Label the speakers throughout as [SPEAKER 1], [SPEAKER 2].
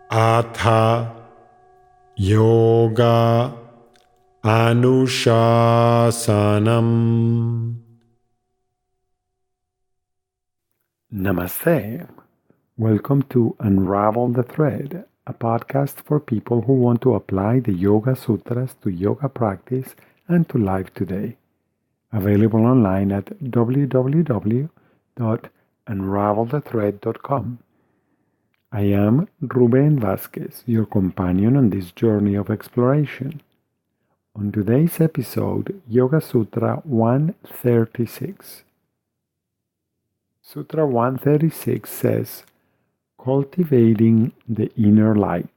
[SPEAKER 1] Atha Yoga Anushasanam. Namaste. Welcome to Unravel the Thread, a podcast for people who want to apply the Yoga Sutras to yoga practice and to life today. Available online at www.unravelthethread.com. I am Ruben Vasquez, your companion on this journey of exploration. On today's episode, Yoga Sutra 136. Sutra 136 says, Cultivating the inner light.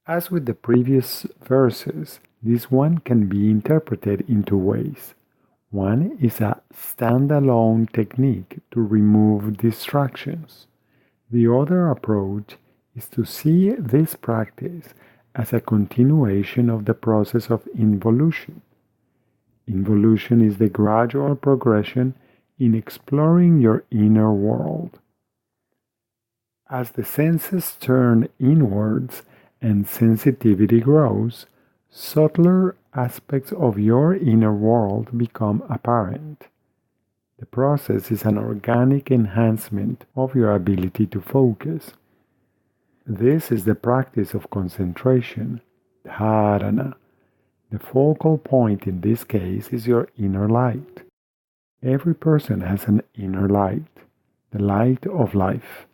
[SPEAKER 1] As with the previous verses, this one can be interpreted in two ways. One is a standalone technique to remove distractions. The other approach is to see this practice as a continuation of the process of involution. Involution is the gradual progression in exploring your inner world. As the senses turn inwards and sensitivity grows, subtler aspects of your inner world become apparent. The process is an organic enhancement of your ability to focus. This is the practice of concentration, dharana. The focal point in this case is your inner light. Every person has an inner light, the light of life.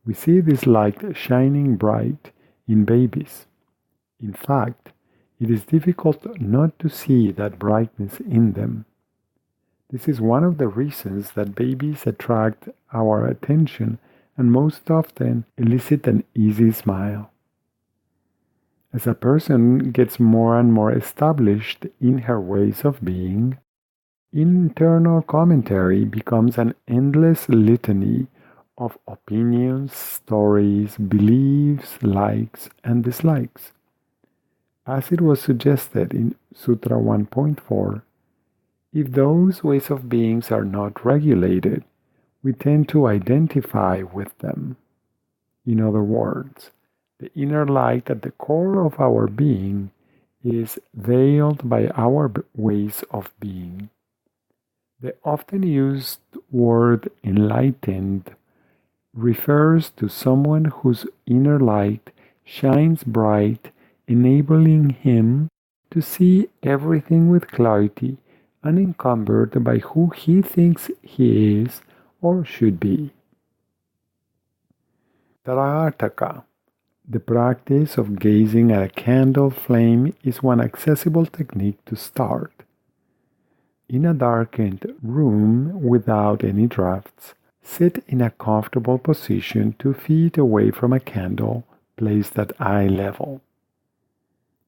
[SPEAKER 1] We see this light shining bright in babies. In fact, it is difficult not to see that brightness in them. This is one of the reasons that babies attract our attention and most often elicit an easy smile. As a person gets more and more established in her ways of being, internal commentary becomes an endless litany of opinions, stories, beliefs, likes, and dislikes. As it was suggested in Sutra 1.4, if those ways of being are not regulated, we tend to identify with them. In other words, the inner light at the core of our being is veiled by our ways of being. The often used word enlightened refers to someone whose inner light shines bright, enabling him to see everything with clarity, unencumbered by who he thinks he is or should be. Trataka, the practice of gazing at a candle flame, is one accessible technique to start. In a darkened room without any drafts, sit in a comfortable position 2 feet away from a candle placed at eye level.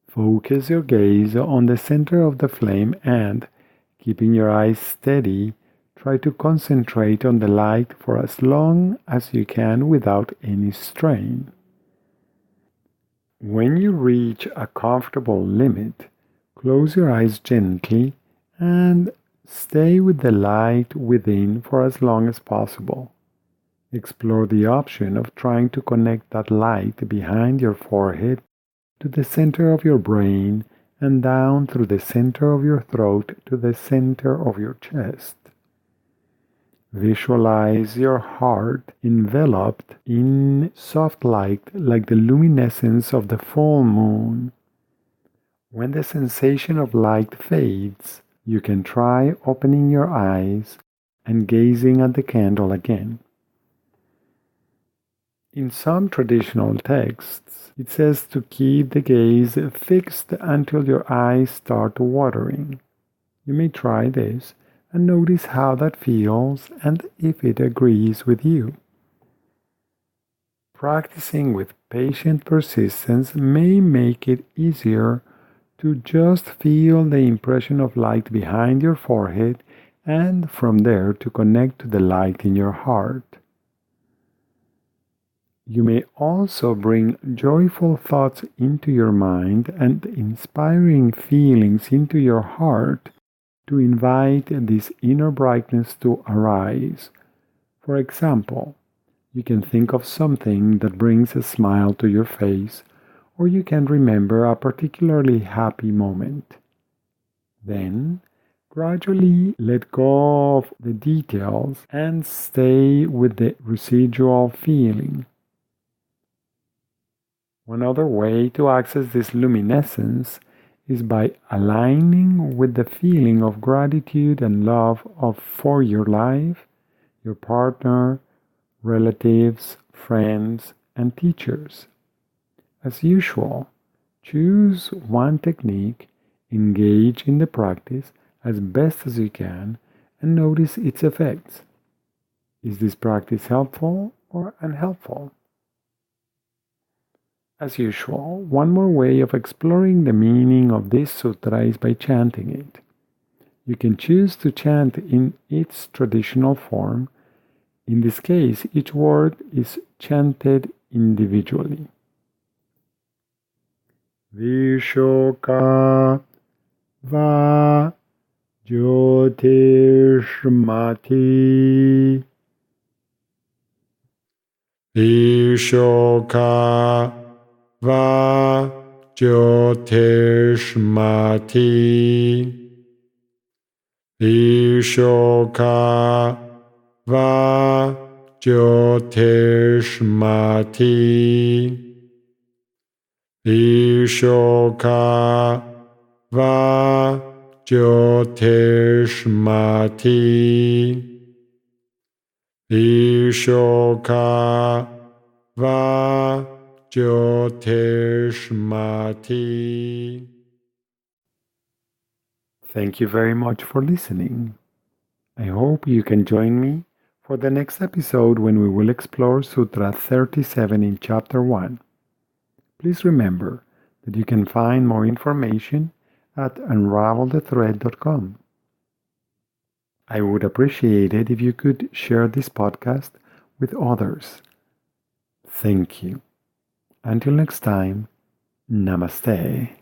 [SPEAKER 1] Focus your gaze on the center of the flame and, keeping your eyes steady, try to concentrate on the light for as long as you can without any strain. When you reach a comfortable limit, close your eyes gently and stay with the light within for as long as possible. Explore the option of trying to connect that light behind your forehead to the center of your brain and down through the center of your throat to the center of your chest. Visualize your heart enveloped in soft light like the luminescence of the full moon. When the sensation of light fades, you can try opening your eyes and gazing at the candle again. In some traditional texts, it says to keep the gaze fixed until your eyes start watering. You may try this and notice how that feels and if it agrees with you. Practicing with patient persistence may make it easier to just feel the impression of light behind your forehead and from there to connect to the light in your heart. You may also bring joyful thoughts into your mind and inspiring feelings into your heart to invite this inner brightness to arise. For example, You can think of something that brings a smile to your face, or you can remember a particularly happy moment. Then, gradually let go of the details and stay with the residual feeling. One other way to access this luminescence is by aligning with the feeling of gratitude and love for your life, your partner, relatives, friends, and teachers. As usual, choose one technique, engage in the practice as best as you can, and notice its effects. Is this practice helpful or unhelpful? As usual, one more way of exploring the meaning of this sutra is by chanting it. You can choose to chant in its traditional form. In this case, each word is chanted individually. Vishoka va jyotishmati. Vishoka va jyotishmati. Vishoka va jyotishmati. Vishoka va jyotishmati. Vishoka va jyotishmati. Thank you very much for listening. I hope you can join me for the next episode when we will explore Sutra 37 in Chapter 1. Please remember that you can find more information at unravelthethread.com. I would appreciate it if you could share this podcast with others. Thank you. Until next time, Namaste.